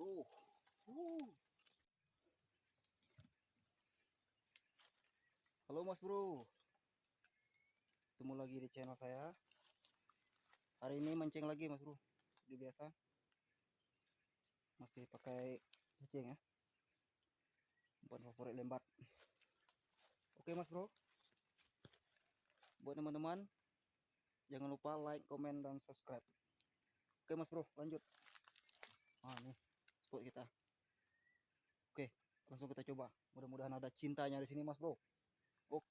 bro. Halo mas bro, ketemu lagi di channel saya. Hari ini mancing lagi mas bro, seperti biasa. Masih pakai mancing ya, umpan favorit lembat. Oke mas bro, buat teman-teman jangan lupa like, komen, dan subscribe. Oke mas bro, lanjut. Nih spot kita. Oke, langsung kita coba. Mudah-mudahan ada cintanya di sini mas bro. Oke.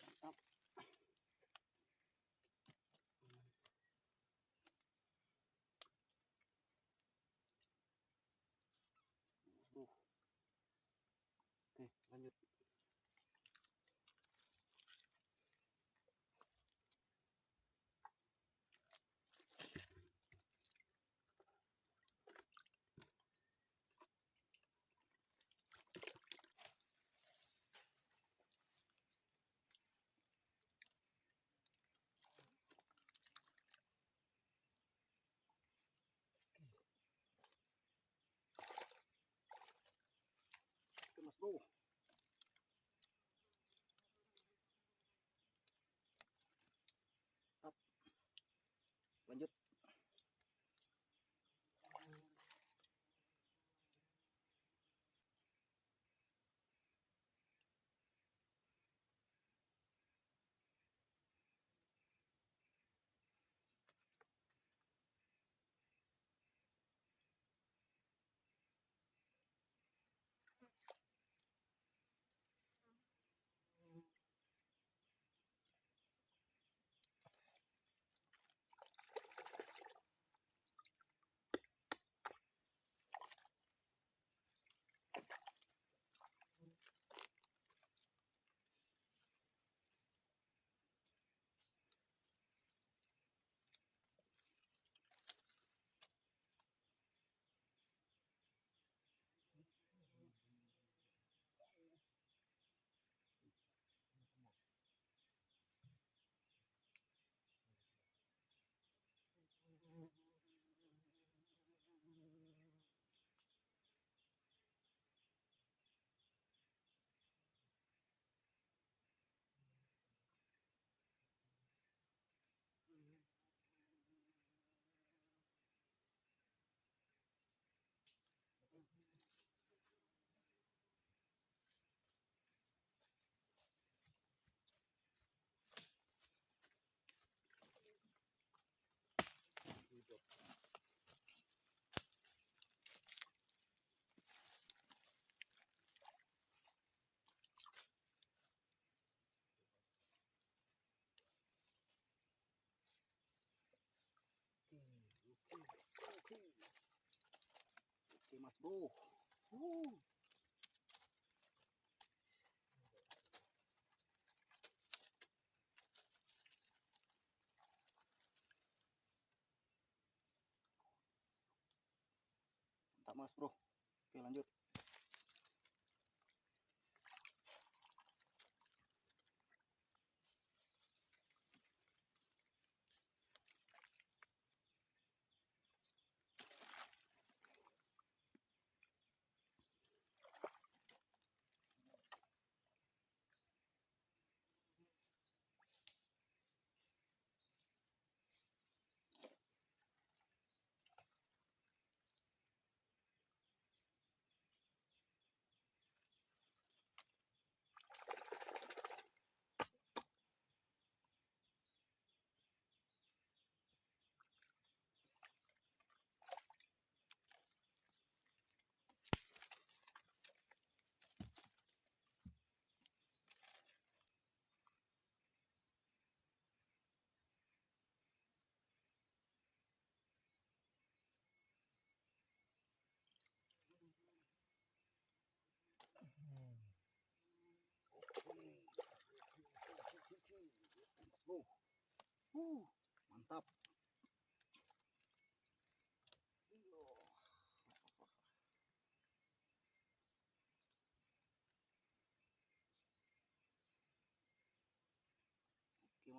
Mantap. Oke, lanjut. Oke mas bro. Mantap. Lanjut. Oke mas bro. Mantap mas bro. Oke lanjut.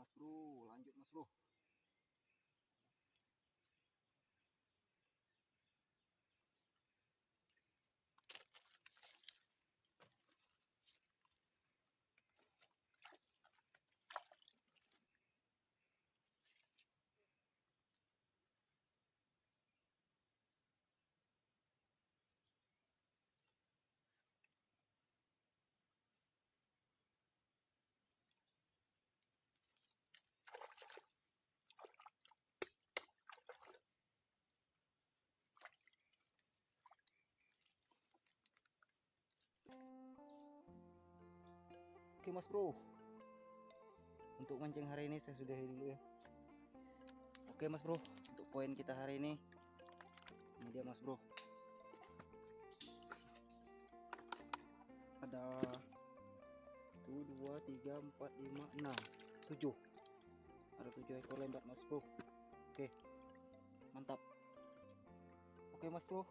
mas bro, lanjut mas bro. Oke mas bro, untuk mancing hari ini saya sudahi dulu ya. Oke mas bro, untuk poin kita hari ini dia mas bro, ada 1 2 3 4 5 6 7, ada 7 ekor lembat mas bro. Oke mantap. Oke mas bro,